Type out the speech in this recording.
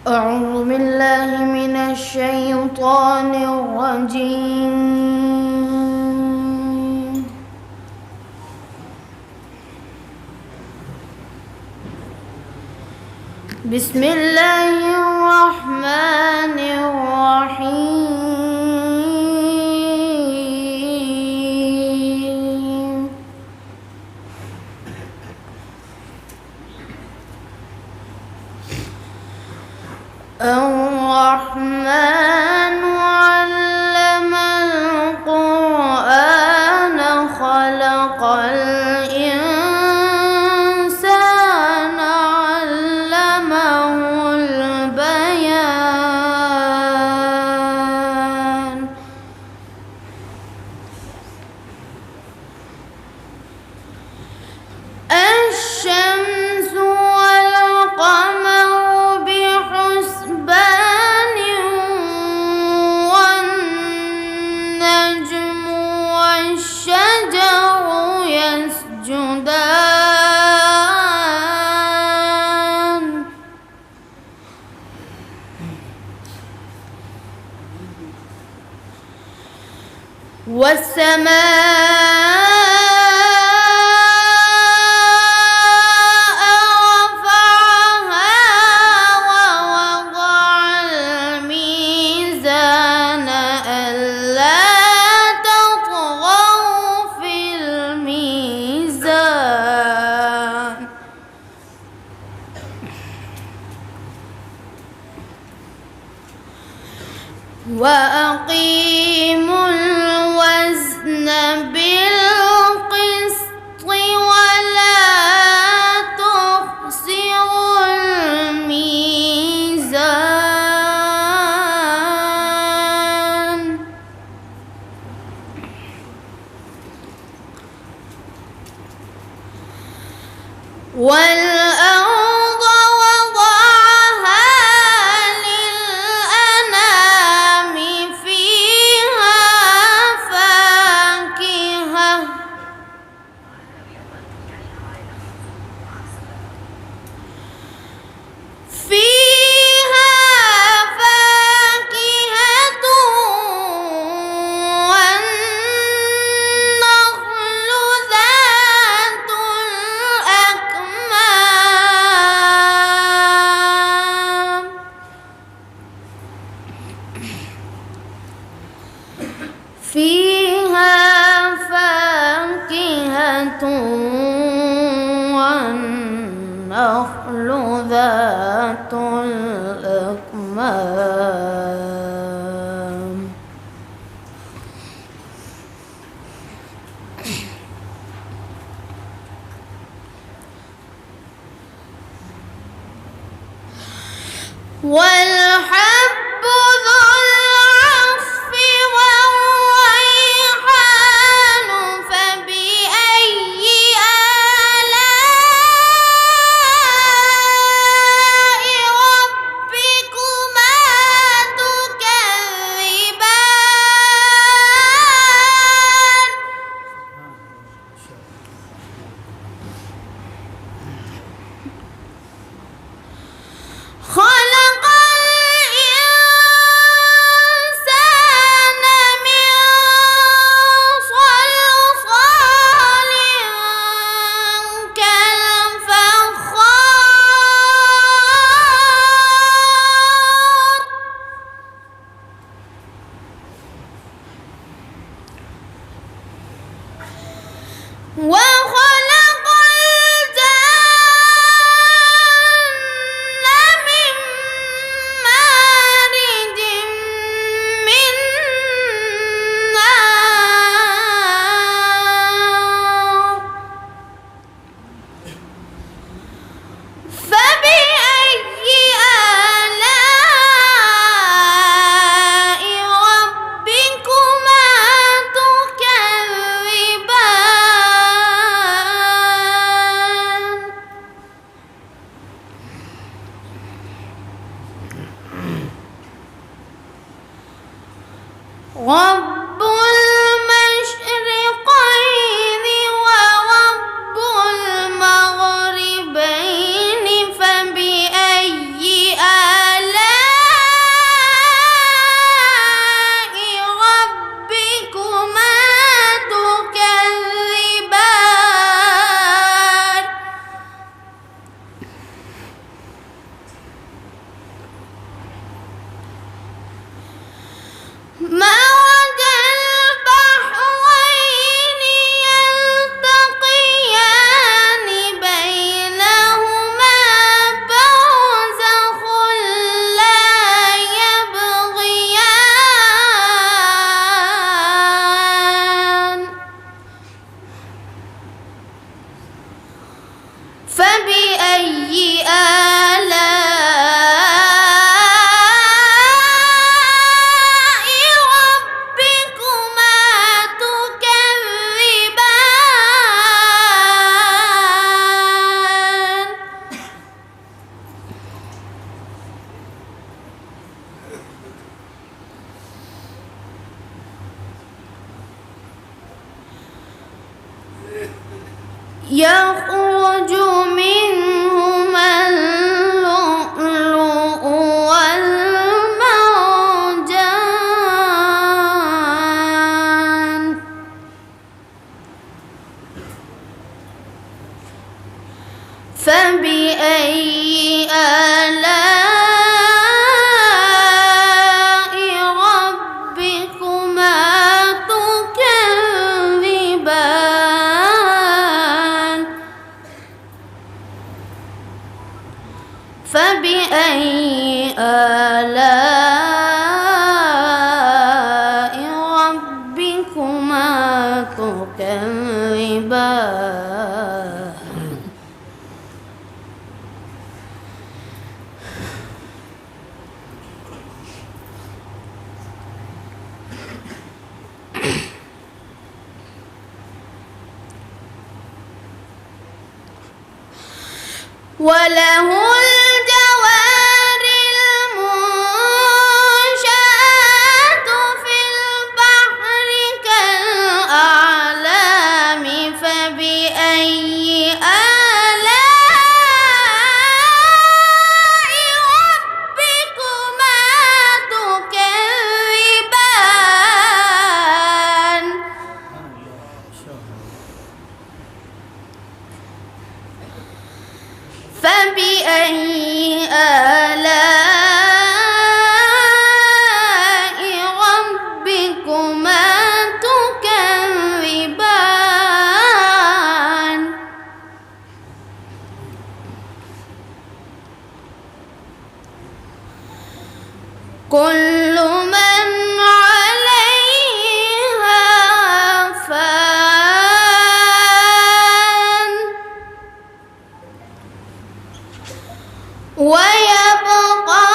أعوذ بالله من الشيطان الرجيم. بسم الله الرحمن الرحيم. الرحمن علم القرآن خلق الإنسان علمه البيان. الشمس والقمر بحسبان والنجم والشجر يسجدان والسماء وأقيموا الوزن بالقسط ولا تخسروا الميزان. والأرض وضعها للأنام فيها فاكهة والنخل ذات الأكمام فيها فاكهة والنخل ذات الأكمام والحب ذو العصف والريحان فبأي آلاء ربكما تكذبان. خلق الإنسان من صلصال كالفخار وخلق الجن من مارج من نار فبأي آلاء ربكما تكذبان. رب المشرقين ورب المغربين فبأي آلاء مرج البحرين يلتقيان بينهما برزخ لا يبغيان فبأي آلاء ربكما تكذبان يخرج منهما اللؤلؤ والمرجان فبأي آلاء ربكما تكذبان فبأي آلاء ربكما تكذبان وله الجوار المنشآت في البحر كالأعلام فبأي آلاء ربكما تكذبان فبأي آلاء ربكما تكذبان كل من عليها فان ويبقى